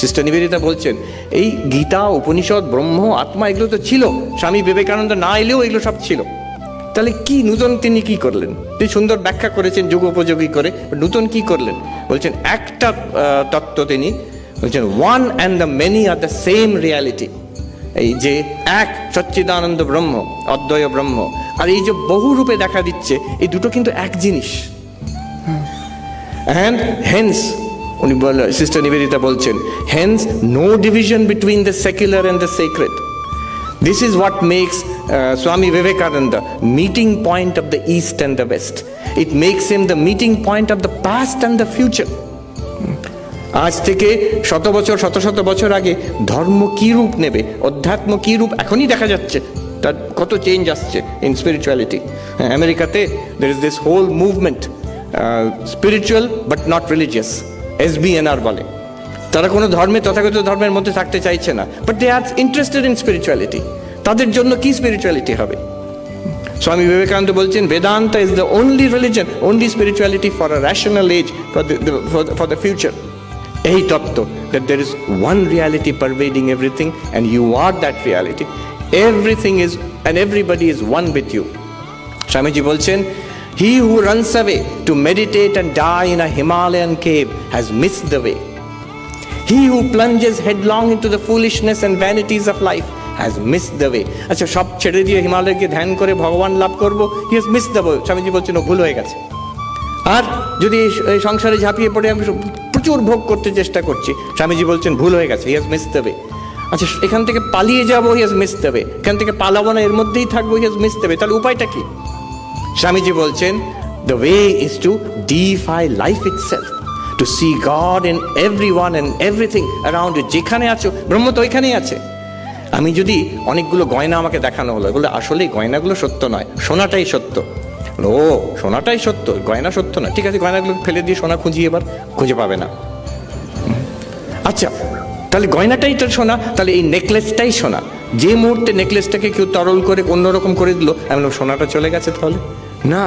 Sister Nivedita বলছেন এই গীতা, উপনিষদ, ব্রহ্ম, আত্মা এগুলো তো ছিল, স্বামী বিবেকানন্দ না এলেও এগুলো সব ছিল। তাহলে কি নূতন তিনি কি করলেন? তিনি সুন্দর ব্যাখ্যা করেছেন যুগোপযোগী করে, নূতন কি করলেন? বলছেন একটা তত্ত্ব তিনি বলছেন, one and the many are the same reality. এই যে এক সচ্চিদানন্দ ব্রহ্ম, অদ্বয় ব্রহ্ম, আর এই যে বহু রূপে দেখা দিচ্ছে, এই দুটো কিন্তু এক জিনিস। অ্যান্ড হেন্স উনি সিস্টার নিবেদিতা বলছেন, hence no division between the secular and the sacred. This is what makes Swami Vivekananda meeting point of the East and the West. It makes him the meeting point of the past and the future. আজ থেকে শত বছর আগে ধর্ম কি রূপ নেবে, অধ্যাত্ম কি রূপ এখনই দেখা যাচ্ছে, তার কত চেঞ্জ আসছে ইন স্পিরিচুয়ালিটি। আমেরিকাতে there is this whole movement, spiritual but not religious, SBNR বলে। তারা কোনো ধর্মে, তথাগত ধর্মের মধ্যে থাকতে চাইছে না, but they are interested in spirituality. তাদের জন্য কি স্পিরিচুয়ালিটি হবে? স্বামী বিবেকানন্দ বলছেন, Vedanta is the only religion, only spirituality for a rational age, for the future. এই তত্ত্ব, that there is one reality pervading everything and you are that reality. Everything is and everybody is one with you. Swamiji বলছেন, he who runs away to meditate and die in a Himalayan cave has missed the way. He who plunges headlong into the foolishness and vanities of life has missed the way. আচ্ছা, সব ছেড়ে দিয়ে হিমালয়কে ধ্যান করে ভগবান লাভ করব, he has missed the way. Swamiji বলছেন ও ভুল হয়ে গেছে। আর যদি এই সংসারে ঝাঁপিয়ে পড়ে আমি প্রচুর ভোগ করতে চেষ্টা করছি, স্বামীজি বলছেন ভুল হয়ে গেছে, he has missed the way. আচ্ছা, এখান থেকে পালিয়ে যাবো, he has missed the way. এখান থেকে পালাবো না, এর মধ্যেই থাকবো, he has missed the way. তাহলে উপায়টা কি? স্বামীজি বলছেন, the way is to deify life itself, to see God in everyone and everything around you. যেখানে আছো ব্রহ্ম তো ওইখানেই আছে। আমি যদি অনেকগুলো গয়না আমাকে দেখানো হলো, এগুলো আসলে গয়নাগুলো সত্য নয়, সোনাটাই সত্য। ও সোনাটাই সত্য, গয়না সত্য না, ঠিক আছে, গয়নাগুলো ফেলে দিয়ে সোনা খুঁজি, এবার খুঁজে পাবে না। আচ্ছা, তাহলে গয়নাটাই তো সোনা, তাহলে এই নেকলেসটাই সোনা। যে মুহূর্তে নেকলেসটাকে কেউ তরল করে অন্যরকম করে দিল, আমি বললাম সোনাটা চলে গেছে। তাহলে না,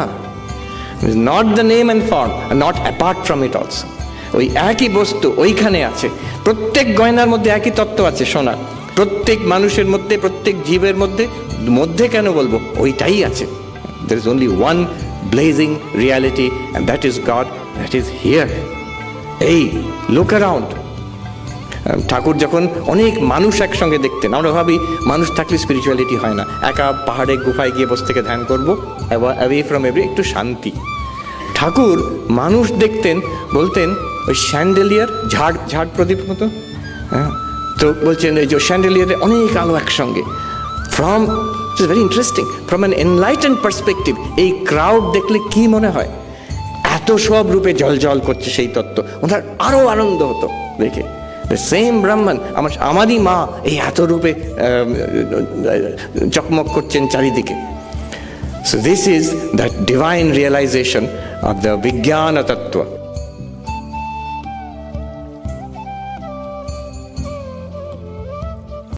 not the name and form, not apart from it also. ওই একই বস্তু ওইখানে আছে, প্রত্যেক গয়নার মধ্যে একই তত্ত্ব আছে, সোনা। প্রত্যেক মানুষের মধ্যে, প্রত্যেক জীবের মধ্যে, মধ্যে কেন বলবো, ওইটাই আছে। There is only one blazing reality and that is God, that is here. Hey, look around. ঠাকুর যখন অনেক মানুষ একসঙ্গে দেখতেন, আমরা ভাবি মানুষ থাকলে স্পিরিচুয়ালিটি হয় না, একা পাহাড়ে গুফায় গিয়ে বসে থেকে ধ্যান করবো, অ্যাওয়ে ফ্রম এভরি, একটু শান্তি। ঠাকুর মানুষ দেখতেন, বলতেন ওই স্যান্ডেলিয়ার ঝাড় প্রদীপ মতো, হ্যাঁ, তো বলছেন এই যে স্যান্ডেলিয়ারে অনেক আলো একসঙ্গে। From its very interesting, from an enlightened perspective, এই ক্রাউড দেখলে কি মনে হয়, এত সব রূপে জল করছে সেই তত্ত্ব, ওনার আরও আনন্দ হতো দেখে। দ্য সেম ব্রাহ্মণ, আমারই মা এই এত রূপে চকমক করছেন চারিদিকে। So this is that divine realization of the Vijnana Tattva.